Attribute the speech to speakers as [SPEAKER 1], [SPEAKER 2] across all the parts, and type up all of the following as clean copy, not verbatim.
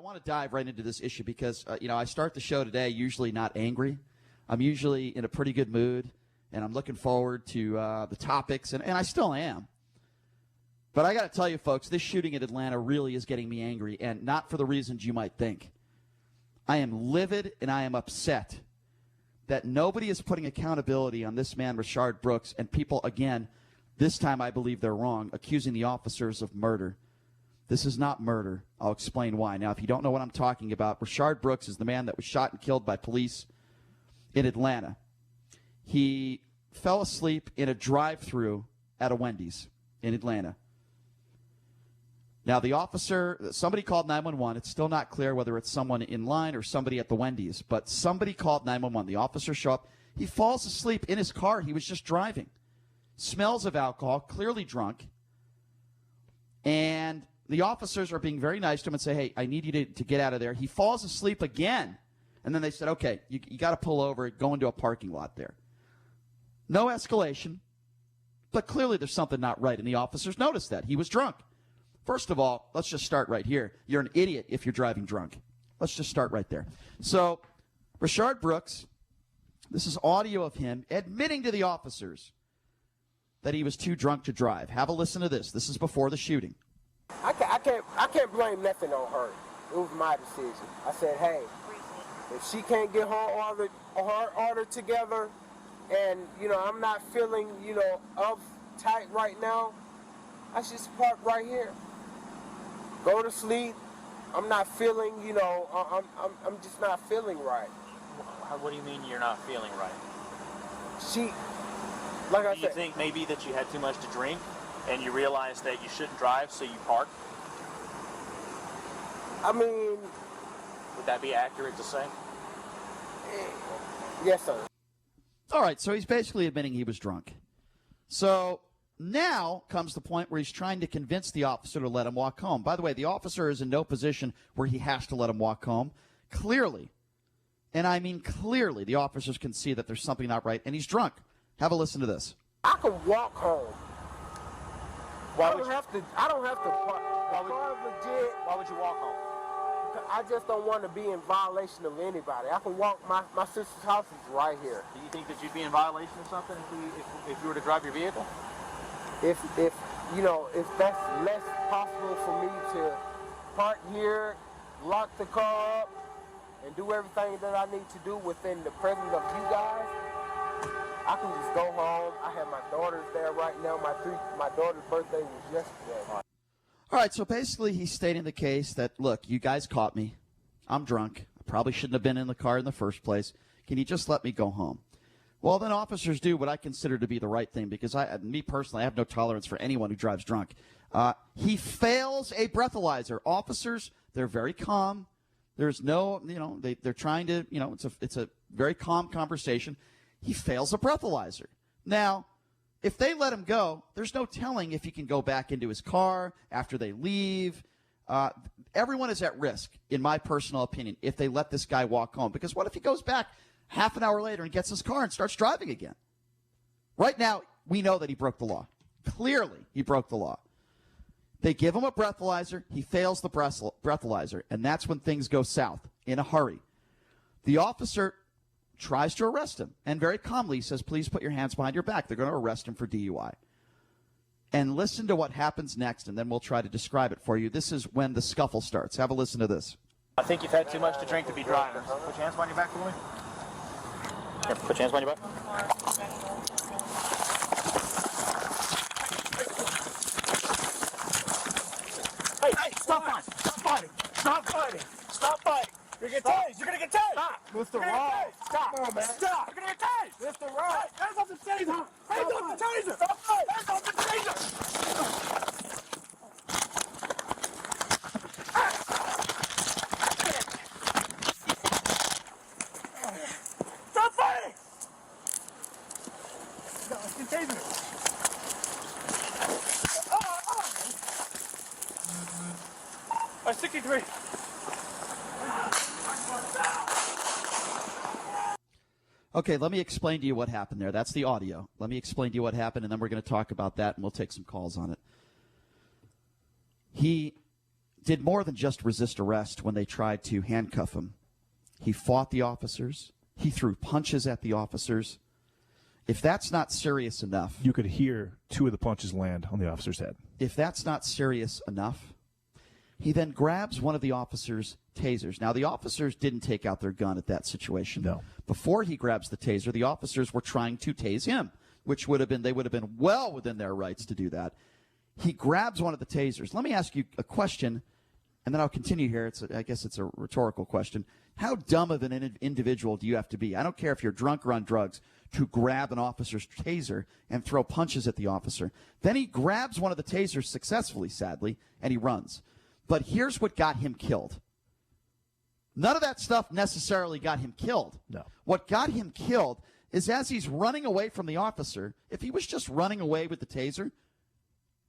[SPEAKER 1] want to dive right into this issue because, I start the show today usually not angry. I'm usually in a pretty good mood, and I'm looking forward to the topics, and I still am. But I got to tell you, folks, this shooting in Atlanta really is getting me angry, and not for the reasons you might think. I am livid and I am upset that nobody is putting accountability on this man, Rayshard Brooks, and people, again, this time I believe they're wrong, accusing the officers of murder. This is not murder. I'll explain why. Now, if you don't know what I'm talking about, Rayshard Brooks is the man that was shot and killed by police in Atlanta. He fell asleep in a drive-thru at a Wendy's in Atlanta. Now, the officer, somebody called 911. It's still not clear whether it's someone in line or somebody at the Wendy's, but somebody called 911. The officer showed up. He falls asleep in his car. He was just driving. Smells of alcohol, clearly drunk. And the officers are being very nice to him and say, hey, I need you to get out of there. He falls asleep again. And then they said, okay, you got to pull over, go into a parking lot there. No escalation, but clearly there's something not right, and the officers noticed that. He was drunk. First of all, let's just start right here. You're an idiot if you're driving drunk. Let's just start right there. So, Rayshard Brooks, this is audio of him admitting to the officers that he was too drunk to drive. Have a listen to this. This is before the shooting.
[SPEAKER 2] I can't blame nothing on her. It was my decision. I said, hey, if she can't get her order together, and I'm not feeling uptight right now, I should park right here. Go to sleep. I'm not feeling, I'm just not feeling right.
[SPEAKER 3] What do you mean you're not feeling right?
[SPEAKER 2] Like I
[SPEAKER 3] do
[SPEAKER 2] said,
[SPEAKER 3] you think maybe that you had too much to drink and you realized that you shouldn't drive, so you parked?
[SPEAKER 2] I mean,
[SPEAKER 3] would that be accurate to say?
[SPEAKER 2] Yes, sir.
[SPEAKER 1] All right, so he's basically admitting he was drunk. So now comes the point where he's trying to convince the officer to let him walk home. By the way, the officer is in no position where he has to let him walk home. Clearly, and I mean clearly, the officers can see that there's something not right, and he's drunk. Have a listen to this.
[SPEAKER 2] I can walk home. I don't have to park.
[SPEAKER 3] Why would you walk home?
[SPEAKER 2] I just don't want to be in violation of anybody. I can walk. My sister's house is right here.
[SPEAKER 3] Do you think that you'd be in violation of something if you were to drive your vehicle?
[SPEAKER 2] If that's less possible for me to park here, lock the car up, and do everything that I need to do within the presence of you guys, I can just go home. I have my daughters there right now. My daughter's birthday was yesterday.
[SPEAKER 1] All right, so basically he's stating the case that, look, you guys caught me. I'm drunk. I probably shouldn't have been in the car in the first place. Can you just let me go home? Well, then officers do what I consider to be the right thing because me personally, I have no tolerance for anyone who drives drunk. He fails a breathalyzer. Officers, they're very calm. There's no, they're trying to, it's a very calm conversation. He fails a breathalyzer. Now, if they let him go, there's no telling if he can go back into his car after they leave. Everyone is at risk, in my personal opinion, if they let this guy walk home. Because what if he goes back half an hour later and gets his car and starts driving again? Right now, we know that he broke the law. Clearly, he broke the law. They give him a breathalyzer. He fails the breathalyzer, and that's when things go south in a hurry. The officer tries to arrest him and very calmly says, please put your hands behind your back. They're going to arrest him for DUI. And listen to what happens next, and then we'll try to describe it for you. This is when the scuffle starts. Have a listen to this.
[SPEAKER 3] I think you've had too much to drink to be driving. Put your hands behind your back for me. Here, put your hands behind your back. Hey, stop fighting. Stop fighting. Stop fighting. Stop fighting. You're going to get tased. You're going to get tased. Stop. Mr. Ross. Stop. Come on, man. Stop. You're going to get tased. Mr. Ross. Hands off the taser. Hands off the taser. Stop fighting. Hands off the taser. Stop fighting. No, it's the taser. Oh, 63.
[SPEAKER 1] Okay, let me explain to you what happened there. That's the audio. Let me explain to you what happened, and then we're going to talk about that, and we'll take some calls on it. He did more than just resist arrest when they tried to handcuff him. He fought the officers. He threw punches at the officers. If that's not serious enough...
[SPEAKER 4] You could hear 2 of the punches land on the officer's head.
[SPEAKER 1] If that's not serious enough, he then grabs one of the officers' tasers. Now, the officers didn't take out their gun at that situation.
[SPEAKER 4] No.
[SPEAKER 1] Before he grabs the taser, the officers were trying to tase him, which they would have been well within their rights to do that. He grabs one of the tasers. Let me ask you a question, and then I'll continue here. I guess it's a rhetorical question. How dumb of an individual do you have to be? I don't care if you're drunk or on drugs, to grab an officer's taser and throw punches at the officer. Then he grabs one of the tasers successfully, sadly, and he runs. But here's what got him killed. None of that stuff necessarily got him killed.
[SPEAKER 4] No.
[SPEAKER 1] What got him killed is as he's running away from the officer, if he was just running away with the taser,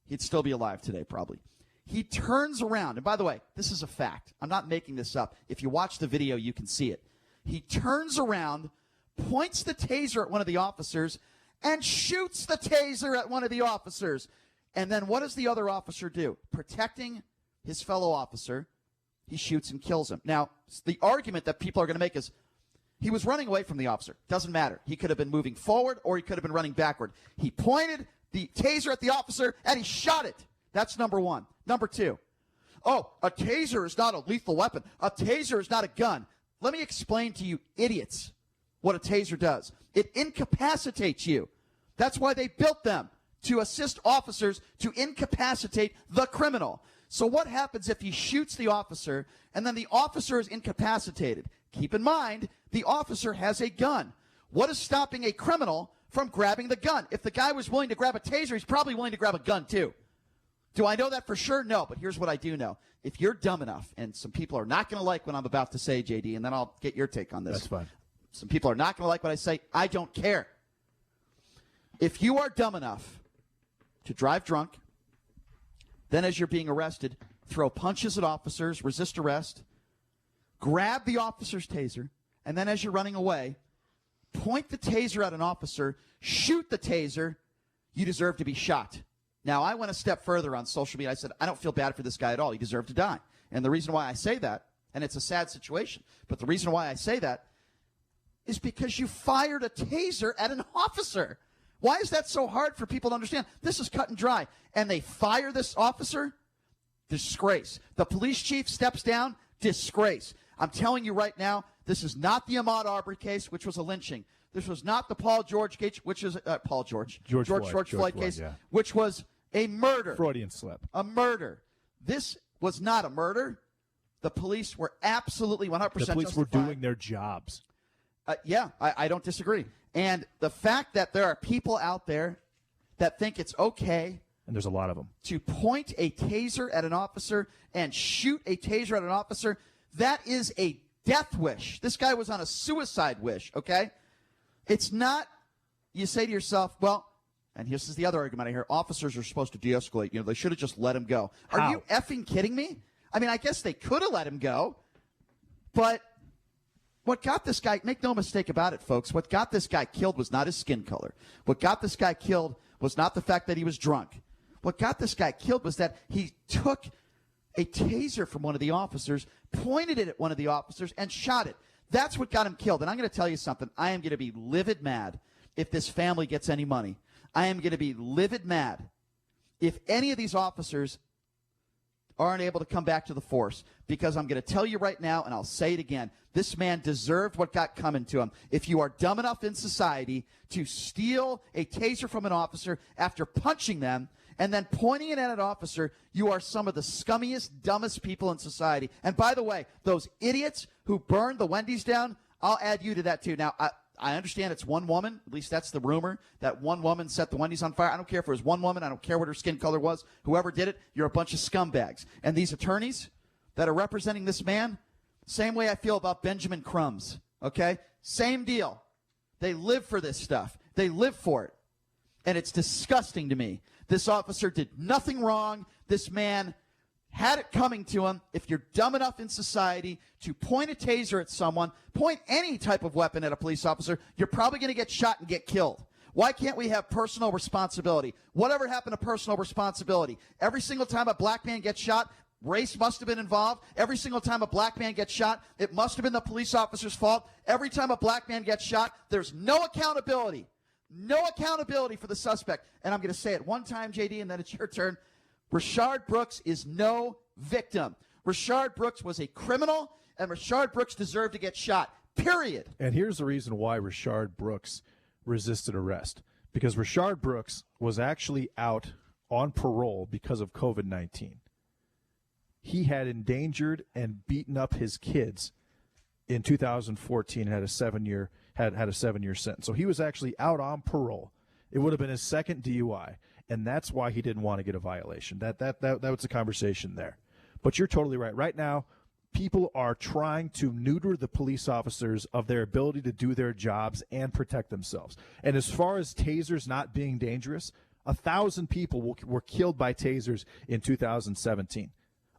[SPEAKER 1] he'd still be alive today probably. He turns around, and by the way, this is a fact. I'm not making this up. If you watch the video, you can see it. He turns around, points the taser at one of the officers, and shoots the taser at one of the officers. And then what does the other officer do? Protecting his fellow officer, he shoots and kills him. Now, the argument that people are going to make is he was running away from the officer. Doesn't matter. He could have been moving forward or he could have been running backward. He pointed the taser at the officer and he shot it. That's number one. Number two, a taser is not a lethal weapon. A taser is not a gun. Let me explain to you idiots what a taser does. It incapacitates you. That's why they built them, to assist officers to incapacitate the criminal. So what happens if he shoots the officer and then the officer is incapacitated? Keep in mind, the officer has a gun. What is stopping a criminal from grabbing the gun? If the guy was willing to grab a taser, he's probably willing to grab a gun too. Do I know that for sure? No, but here's what I do know. If you're dumb enough, and some people are not going to like what I'm about to say, JD, and then I'll get your take on this.
[SPEAKER 4] That's fine.
[SPEAKER 1] Some people are not going to like what I say. I don't care. If you are dumb enough to drive drunk, then as you're being arrested, throw punches at officers, resist arrest, grab the officer's taser, and then as you're running away, point the taser at an officer, shoot the taser, you deserve to be shot. Now, I went a step further on social media. I said, I don't feel bad for this guy at all. He deserved to die. And the reason why I say that, and it's a sad situation, but the reason why I say that is because you fired a taser at an officer. Why is that so hard for people to understand? This is cut and dry. And they fire this officer? Disgrace. The police chief steps down? Disgrace. I'm telling you right now, this is not the Ahmaud Arbery case, which was a lynching. This was not the Paul George case, which is George Floyd case,
[SPEAKER 4] yeah.
[SPEAKER 1] which was a murder.
[SPEAKER 4] Freudian slip.
[SPEAKER 1] A murder. This was not a murder. The police were absolutely 100%
[SPEAKER 4] The police
[SPEAKER 1] justified.
[SPEAKER 4] were doing their jobs.
[SPEAKER 1] Yeah, I don't disagree. And the fact that there are people out there that think it's okay,
[SPEAKER 4] and there's a lot of them,
[SPEAKER 1] to point a taser at an officer and shoot a taser at an officer, that is a death wish. This guy was on a suicide wish, okay? It's not, you say to yourself, well, and this is the other argument I hear, officers are supposed to de-escalate. You know, they should have just let him go.
[SPEAKER 4] How?
[SPEAKER 1] Are you effing kidding me? I mean, I guess they could have let him go, but what got this guy, make no mistake about it, folks, what got this guy killed was not his skin color. What got this guy killed was not the fact that he was drunk. What got this guy killed was that he took a taser from one of the officers, pointed it at one of the officers, and shot it. That's what got him killed. And I'm going to tell you something. I am going to be livid mad if this family gets any money. I am going to be livid mad if any of these officers aren't able to come back to the force, because I'm going to tell you right now, and I'll say it again, this man deserved what got coming to him. If you are dumb enough in society to steal a taser from an officer after punching them and then pointing it at an officer, you are some of the scummiest, dumbest people in society. And by the way, those idiots who burned the Wendy's down, I'll add you to that too. Now, I understand it's one woman, at least that's the rumor, that one woman set the Wendy's on fire. I don't care if it was one woman. I don't care what her skin color was. Whoever did it, you're a bunch of scumbags. And these attorneys that are representing this man, same way I feel about Benjamin Crumbs, okay? Same deal. They live for this stuff. They live for it. And it's disgusting to me. This officer did nothing wrong. This man had it coming to him. If you're dumb enough in society to point a taser at someone, point any type of weapon at a police officer, you're probably going to get shot and get killed. Why can't we have personal responsibility? Whatever happened to personal responsibility? Every single time a black man gets shot, Race must have been involved. Every single time a black man gets shot, it must have been the police officer's fault. Every time a black man gets shot, there's no accountability. No accountability for the suspect. And I'm going to say it one time, JD, and then it's your turn. Rayshard Brooks is no victim. Rayshard Brooks was a criminal, and Rayshard Brooks deserved to get shot, period.
[SPEAKER 4] And here's the reason why Rayshard Brooks resisted arrest. Because Rayshard Brooks was actually out on parole because of COVID-19. He had endangered and beaten up his kids in 2014 and had a 7-year sentence. So he was actually out on parole. It would have been his second DUI, and that's why he didn't want to get a violation. That was the conversation there. But you're totally right. Right now, people are trying to neuter the police officers of their ability to do their jobs and protect themselves. And as far as tasers not being dangerous, 1,000 people were killed by tasers in 2017.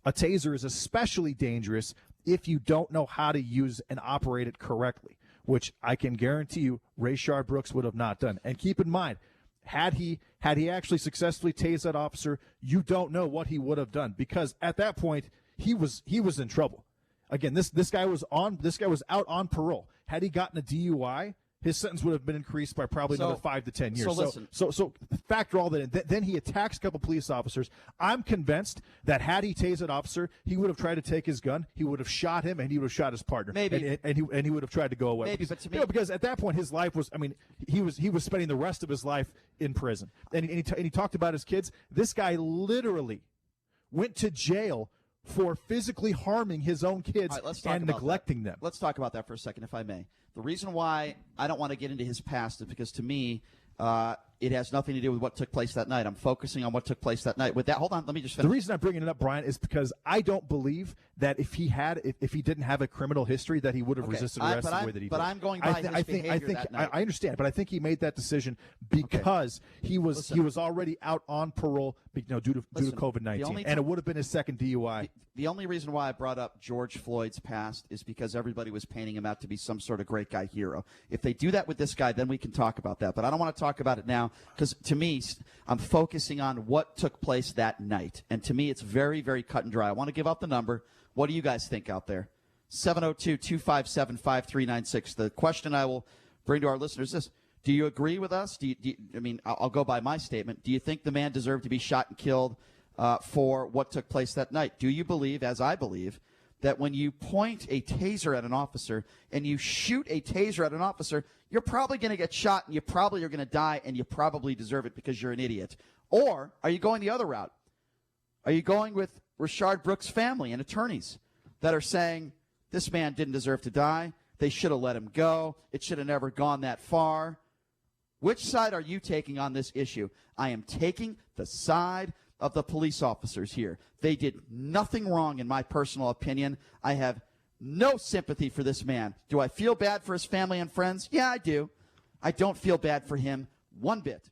[SPEAKER 4] A taser is especially dangerous if you don't know how to use and operate it correctly, which I can guarantee you Rayshard Brooks would have not done. And keep in mind, had he actually successfully tased that officer, you don't know what he would have done, because at that point he was in trouble. Again, this guy was out on parole. Had he gotten a DUI, his sentence would have been increased by probably another 5 to 10 years. So factor all that in. Then he attacks a couple police officers. I'm convinced that had he tased that officer, he would have tried to take his gun, he would have shot him, and he would have shot his partner.
[SPEAKER 1] Maybe.
[SPEAKER 4] And he would have tried to go away.
[SPEAKER 1] Maybe, but to me,
[SPEAKER 4] because at that point his life was, he was spending the rest of his life in prison. And he talked about his kids. This guy literally went to jail for physically harming his own kids and neglecting them.
[SPEAKER 1] Let's talk about that for a second, if I may. The reason why I don't want to get into his past is because, to me, it has nothing to do with what took place that night. I'm focusing on what took place that night. With that, hold on, let me just finish.
[SPEAKER 4] The reason I'm bringing it up, Brian, is because I don't believe that if he didn't have a criminal history, that he would have resisted arrest the way that he did.
[SPEAKER 1] But I'm going by his behavior that night.
[SPEAKER 4] I understand, but I think he made that decision because he was already out on parole, due to COVID-19, and it would have been his second DUI.
[SPEAKER 1] The only reason why I brought up George Floyd's past is because everybody was painting him out to be some sort of great guy hero. If they do that with this guy, then we can talk about that. But I don't want to talk about it now because, to me, I'm focusing on what took place that night. And to me, it's very, very cut and dry. I want to give out the number. What do you guys think out there? 702-257-5396. The question I will bring to our listeners is this. Do you agree with us? I'll go by my statement. Do you think the man deserved to be shot and killed for what took place that night? Do you believe, as I believe, that when you point a taser at an officer and you shoot a taser at an officer, you're probably going to get shot and you probably are going to die and you probably deserve it because you're an idiot? Or are you going the other route? Are you going with Rayshard Brooks' family and attorneys that are saying this man didn't deserve to die, they should have let him go, it should have never gone that far? Which side are you taking on this issue? I am taking the side of the police officers here. They did nothing wrong, in my personal opinion. I have no sympathy for this man. Do I feel bad for his family and friends? Yeah, I do. I don't feel bad for him one bit.